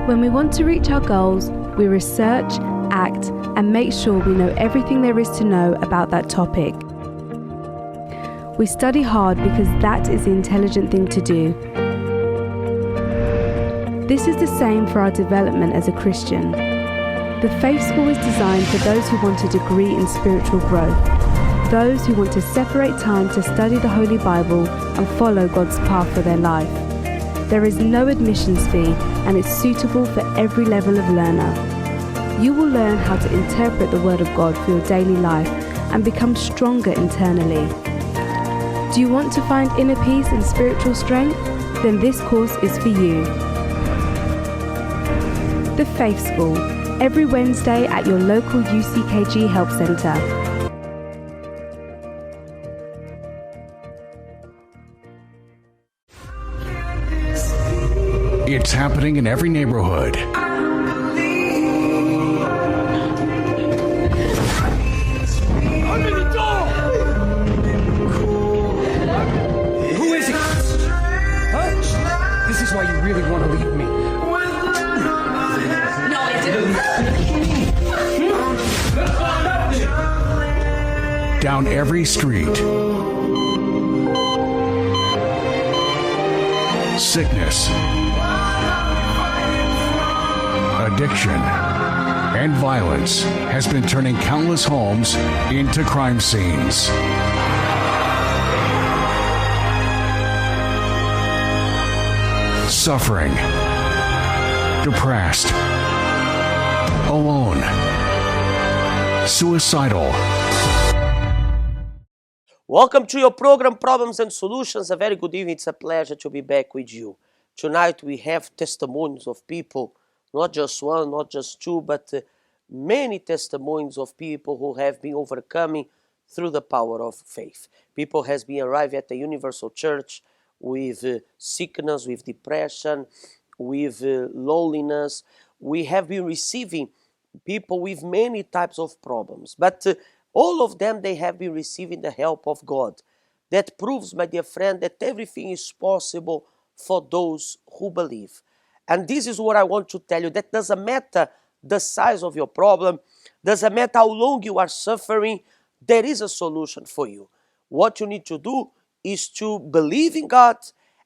When we want to reach our goals, we research, act, and make sure we know everything there is to know about that topic. We study hard because that is the intelligent thing to do. This is the same for our development as a Christian. The Faith School is designed for those who want a degree in spiritual growth, those who want to separate time to study the Holy Bible and follow God's path for their life. There is no admissions fee and it's suitable for every level of learner. You will learn how to interpret the Word of God for your daily life and become stronger internally. Do you want to find inner peace and spiritual strength? Then this course is for you. The Faith School, every Wednesday at your local UCKG Help Centre. It's happening in every neighborhood. Open the door! Who is he? Huh? This is why you really want to leave me. No, I didn't. Down every street. Sickness. Addiction and violence has been turning countless homes into crime scenes. Suffering, depressed, alone, suicidal. Welcome to your program, Problems and Solutions. A very good evening. It's a pleasure to be back with you. Tonight we have testimonies of people, not just one, not just two, but many testimonies of people who have been overcoming through the power of faith. People has been arriving at the Universal Church with sickness, with depression, with loneliness. We have been receiving people with many types of problems, but all of them, they have been receiving the help of God. That proves, my dear friend, that everything is possible for those who believe. And this is what I want to tell you, that doesn't matter the size of your problem, doesn't matter how long you are suffering, there is a solution for you. What you need to do is to believe in God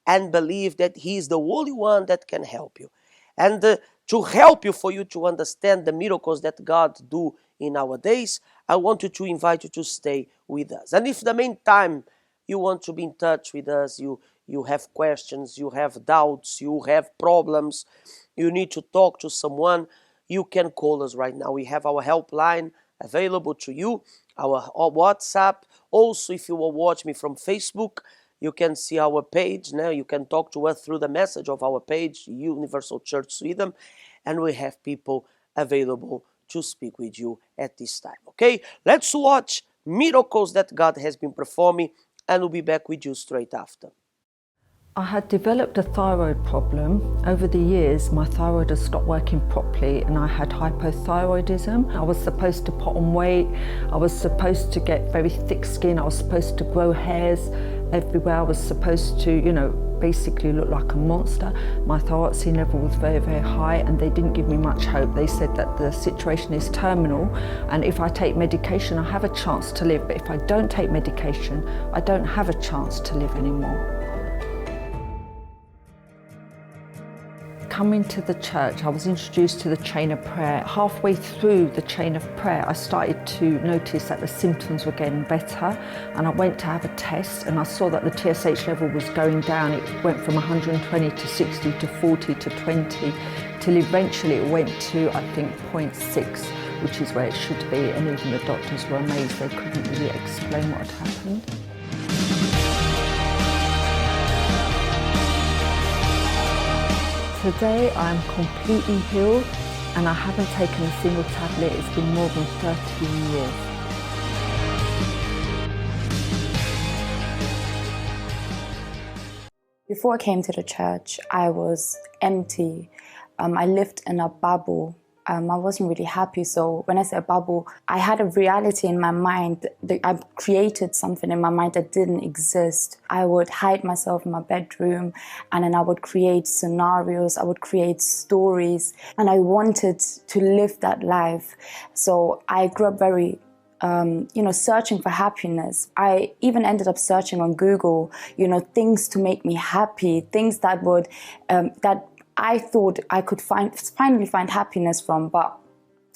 and believe that He is the only one that can help you. And to help you, for you to understand the miracles that God do in our days, I want to invite you to stay with us. And if the meantime you want to be in touch with us, you have questions, you have doubts, you have problems, you need to talk to someone, you can call us right now. We have our helpline available to you, our WhatsApp. Also, if you will watch me from Facebook, you can see our page. Now you can talk to us through the message of our page, Universal Church Sweden, and we have people available to speak with you at this time. Okay, let's watch miracles that God has been performing, and we'll be back with you straight after. I had developed a thyroid problem. Over the years, my thyroid has stopped working properly and I had hypothyroidism. I was supposed to put on weight. I was supposed to get very thick skin. I was supposed to grow hairs everywhere. I was supposed to, basically look like a monster. My thyroxine level was very, very high and they didn't give me much hope. They said that the situation is terminal and if I take medication, I have a chance to live. But if I don't take medication, I don't have a chance to live anymore. Coming to the church, I was introduced to the chain of prayer. Halfway through the chain of prayer, I started to notice that the symptoms were getting better and I went to have a test and I saw that the TSH level was going down. It went from 120 to 60 to 40 to 20 till eventually it went to, I think, 0.6, which is where it should be, and even the doctors were amazed. They couldn't really explain what had happened. Today I'm completely healed and I haven't taken a single tablet. It's been more than 13 years. Before I came to the church, I was empty. I lived in a bubble. I wasn't really happy. So when I say a bubble, I had a reality in my mind. I created something in my mind that didn't exist. I would hide myself in my bedroom, and then I would create scenarios, I would create stories, and I wanted to live that life. So I grew up very searching for happiness. I even ended up searching on Google, things to make me happy, things that would, that I thought I could finally find happiness from, but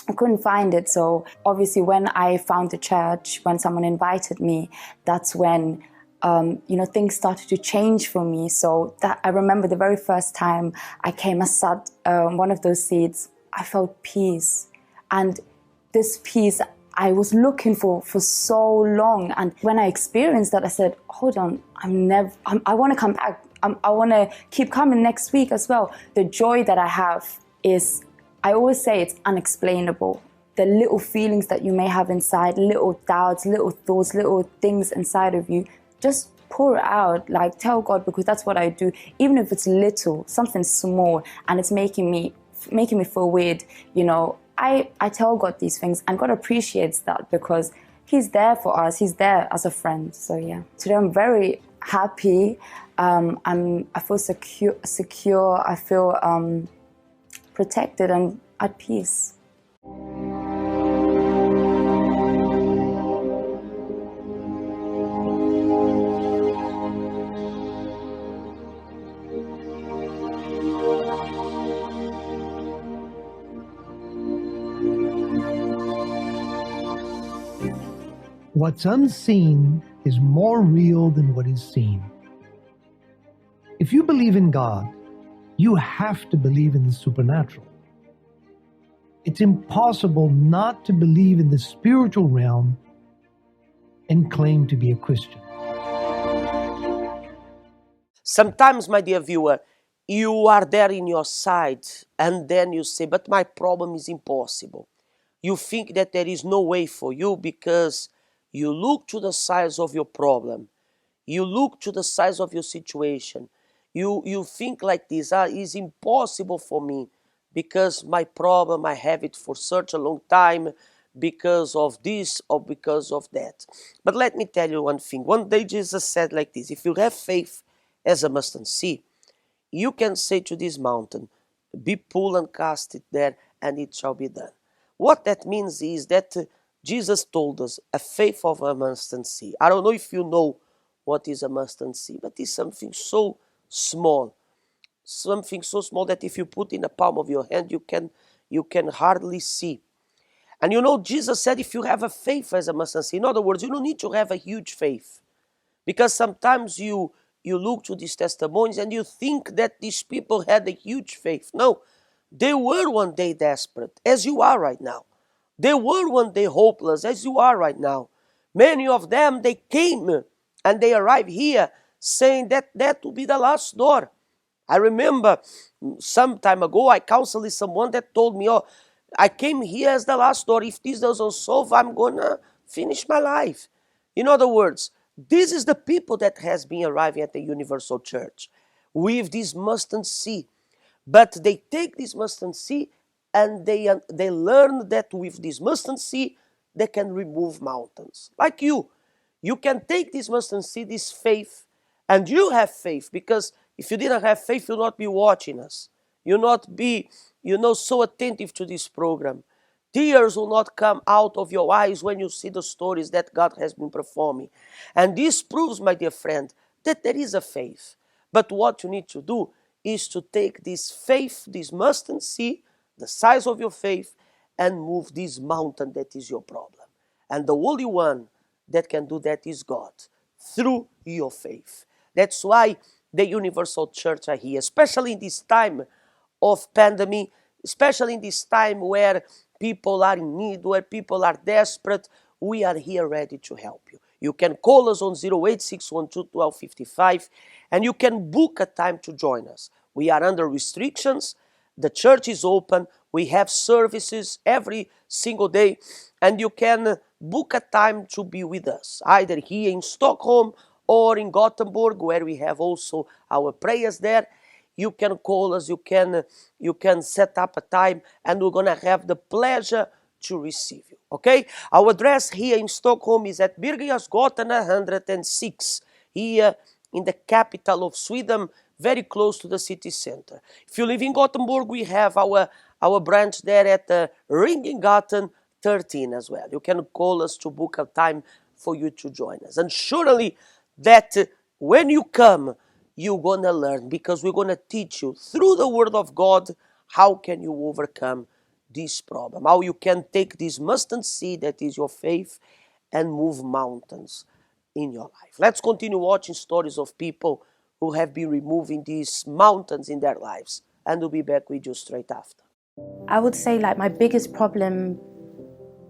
I couldn't find it. So obviously when I found the church, when someone invited me, that's when things started to change for me. So that I remember the very first time I came, I sat on one of those seats, I felt peace. And this peace I was looking for so long. And when I experienced that, I said, hold on, I want to come back. I want to keep coming next week as well. The joy that I have is, I always say it's unexplainable. The little feelings that you may have inside, little doubts, little thoughts, little things inside of you, just pour it out, like tell God, because that's what I do. Even if it's little, something small, and it's making me feel weird, I tell God these things, and God appreciates that because He's there for us. He's there as a friend. So yeah, today I'm very happy. I feel secure. I feel protected and at peace. What's unseen is more real than what is seen. If you believe in God, you have to believe in the supernatural. It's impossible not to believe in the spiritual realm and claim to be a Christian. Sometimes, my dear viewer, you are there in your side and then you say, but my problem is impossible. You think that there is no way for you because you look to the size of your problem. You look to the size of your situation. You think like this, it's impossible for me because my problem, I have it for such a long time because of this or because of that. But let me tell you one thing. One day Jesus said like this, if you have faith as a mustard seed, you can say to this mountain, be pulled and cast it there, and it shall be done. What that means is that Jesus told us a faith of a mustard seed. I don't know if you know what is a mustard seed, but it's something so small. Something so small that if you put in the palm of your hand, you can hardly see. And Jesus said if you have a faith as a mustard seed, in other words, you don't need to have a huge faith. Because sometimes you look to these testimonies and you think that these people had a huge faith. No, they were one day desperate, as you are right now. They were one day hopeless, as you are right now. Many of them, they came and they arrived here saying that will be the last door. I remember some time ago, I counseled someone that told me, I came here as the last door. If this doesn't solve, I'm going to finish my life. In other words, this is the people that has been arriving at the Universal Church with this mustard seed. But they take this mustard seed and they learn that with this mustard seed, they can remove mountains. Like you can take this mustard seed, this faith, and you have faith, because if you didn't have faith, you'll not be watching us. You'll not be, so attentive to this program. Tears will not come out of your eyes when you see the stories that God has been performing. And this proves, my dear friend, that there is a faith. But what you need to do is to take this faith, this mustard seed, the size of your faith, and move this mountain that is your problem. And the only one that can do that is God, through your faith. That's why the Universal Church are here, especially in this time of pandemic, especially in this time where people are in need, where people are desperate. We are here ready to help you. You can call us on 086121255 and you can book a time to join us. We are under restrictions. The church is open. We have services every single day, and you can book a time to be with us, either here in Stockholm or in Gothenburg, where we have also our prayers there. you can call us, you can set up a time, and we're gonna have the pleasure to receive you. Okay? Our address here in Stockholm is at Birger-Jarlsgatan 106, here in the capital of Sweden, very close to the city center. If you live in Gothenburg, we have our branch there at Ringgatan 13 as well. You can call us to book a time for you to join us. And surely that when you come, you're going to learn, because we're going to teach you through the Word of God how can you overcome this problem, how you can take this mustard seed that is your faith and move mountains in your life. Let's continue watching stories of people who have been removing these mountains in their lives, and we'll be back with you straight after. I would say like my biggest problem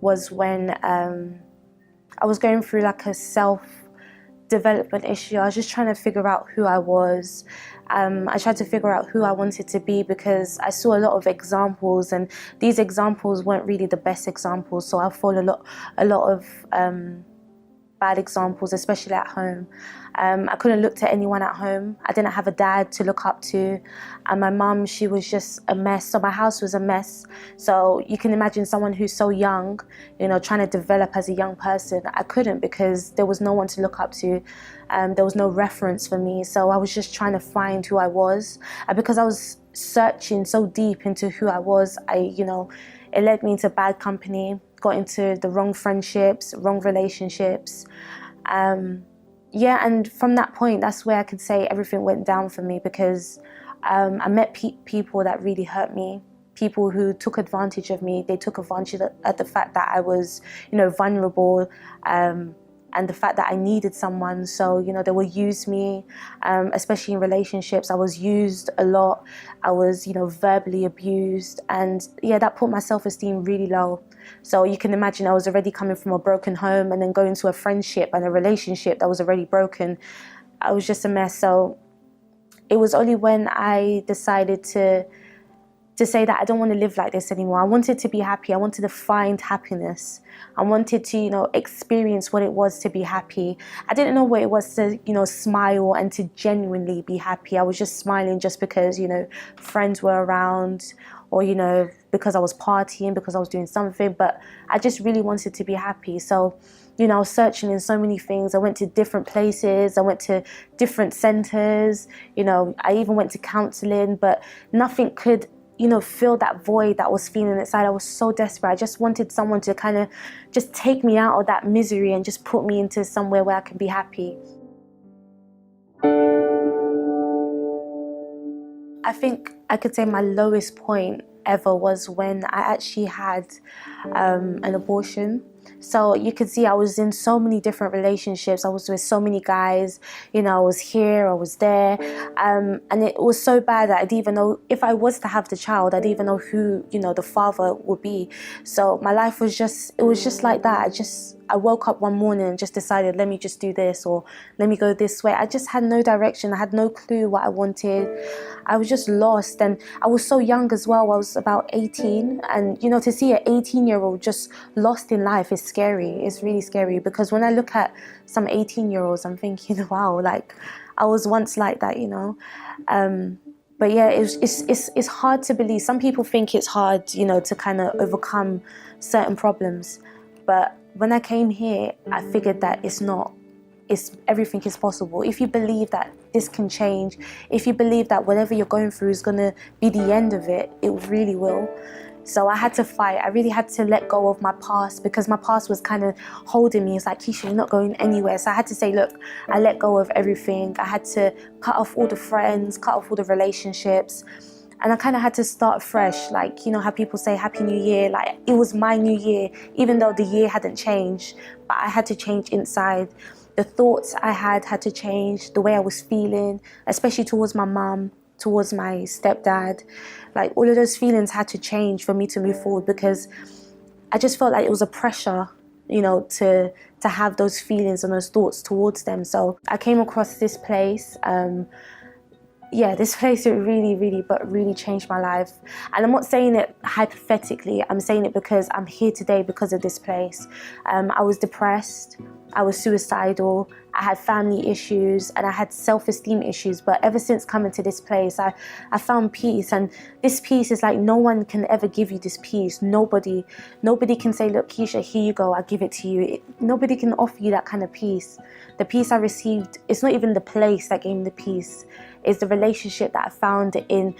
was when I was going through like a self-development issue. I was just trying to figure out who I was. I tried to figure out who I wanted to be because I saw a lot of examples, and these examples weren't really the best examples. So I followed a lot of bad examples, especially at home. I couldn't look to anyone at home. I didn't have a dad to look up to. And my mum, she was just a mess. So my house was a mess. So you can imagine someone who's so young, you know, trying to develop as a young person. I couldn't, because there was no one to look up to. There was no reference for me. So I was just trying to find who I was. And because I was searching so deep into who I was, it led me into bad company, got into the wrong friendships, wrong relationships. And from that point, that's where I could say everything went down for me, because I met people that really hurt me, people who took advantage of me. They took advantage of the fact that I was, vulnerable, and the fact that I needed someone. So, they would use me, especially in relationships. I was used a lot. I was, verbally abused. And that put my self-esteem really low. So you can imagine I was already coming from a broken home and then going to a friendship and a relationship that was already broken. I was just a mess. So it was only when I decided to say that I don't want to live like this anymore. I wanted to be happy. I wanted to find happiness. I wanted to, experience what it was to be happy. I didn't know what it was to, smile and to genuinely be happy. I was just smiling just because, friends were around, or, because I was partying, because I was doing something. But I just really wanted to be happy. So, I was searching in so many things. I went to different places. I went to different centers. I even went to counseling, but nothing could fill that void that I was feeling inside. I was so desperate. I just wanted someone to kind of just take me out of that misery and just put me into somewhere where I can be happy. I think I could say my lowest point ever was when I actually had an abortion. So you could see I was in so many different relationships. I was with so many guys, I was here, I was there. And it was so bad that I didn't even know, if I was to have the child, I didn't even know who, the father would be. So my life was just like that. I woke up one morning and just decided, let me just do this, or let me go this way. I just had no direction. I had no clue what I wanted. I was just lost. And I was so young as well. I was about 18. And, to see an 18-year-old just lost in life is scary. It's really scary, because when I look at some 18-year-olds, I'm thinking, wow, like I was once like that, But yeah, it's hard to believe. Some people think it's hard, to kind of overcome certain problems. But when I came here, I figured that it's not. Everything is possible. If you believe that this can change, if you believe that whatever you're going through is going to be the end of it, it really will. So I had to fight. I really had to let go of my past, because my past was kind of holding me. It's like, Keisha, you're not going anywhere. So I had to say, look, I let go of everything. I had to cut off all the friends, cut off all the relationships. And I kind of had to start fresh. Like, how people say Happy New Year, like it was my new year, even though the year hadn't changed, but I had to change inside. The thoughts I had to change, the way I was feeling, especially towards my mum, towards my stepdad. Like all of those feelings had to change for me to move forward, because I just felt like it was a pressure, to have those feelings and those thoughts towards them. So I came across this place. This place, it really changed my life. And I'm not saying it hypothetically, I'm saying it because I'm here today because of this place. I was depressed, I was suicidal, I had family issues, and I had self-esteem issues. But ever since coming to this place, I found peace. And this peace is like, no one can ever give you this peace. Nobody can say, look, Keisha, here you go, I give it to you. Nobody can offer you that kind of peace. The peace I received, it's not even the place that gave me the peace. It's the relationship that I found in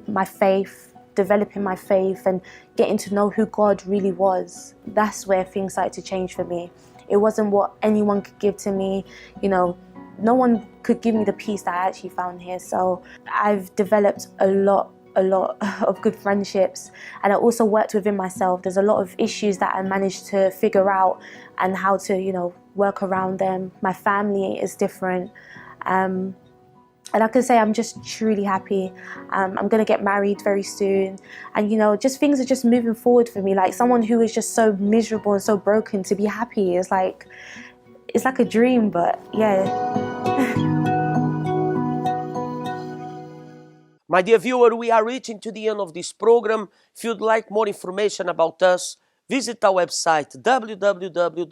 my faith, developing my faith and getting to know who God really was. That's where things started to change for me. It wasn't what anyone could give to me. You know, no one could give me the peace that I actually found here. So I've developed a lot of good friendships, and I also worked within myself. There's a lot of issues that I managed to figure out and how to, you know, work around them. My family is different. And I can say I'm just truly happy. I'm going to get married very soon. And, you know, just things are just moving forward for me. Like someone who is just so miserable and so broken, to be happy is like, it's like a dream, but yeah. My dear viewer, we are reaching to the end of this program. If you'd like more information about us, visit our website www.uckg.sc.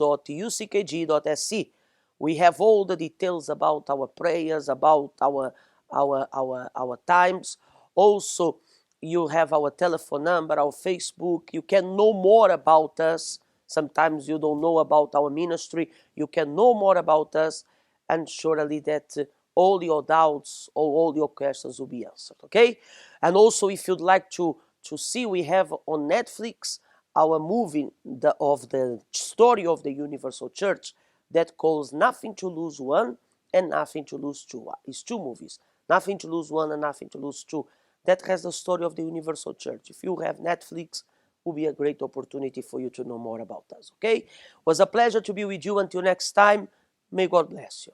We have all the details about our prayers, about our times. Also, you have our telephone number, our Facebook. You can know more about us. Sometimes you don't know about our ministry. You can know more about us, and surely that all your doubts or all your questions will be answered, okay? And also, if you'd like to see, we have on Netflix our movie of the story of the Universal Church that calls Nothing to Lose 1 and Nothing to Lose 2. It's two movies, Nothing to Lose 1 and Nothing to Lose 2. That has the story of the Universal Church. If you have Netflix, it will be a great opportunity for you to know more about us, okay? It was a pleasure to be with you. Until next time, may God bless you.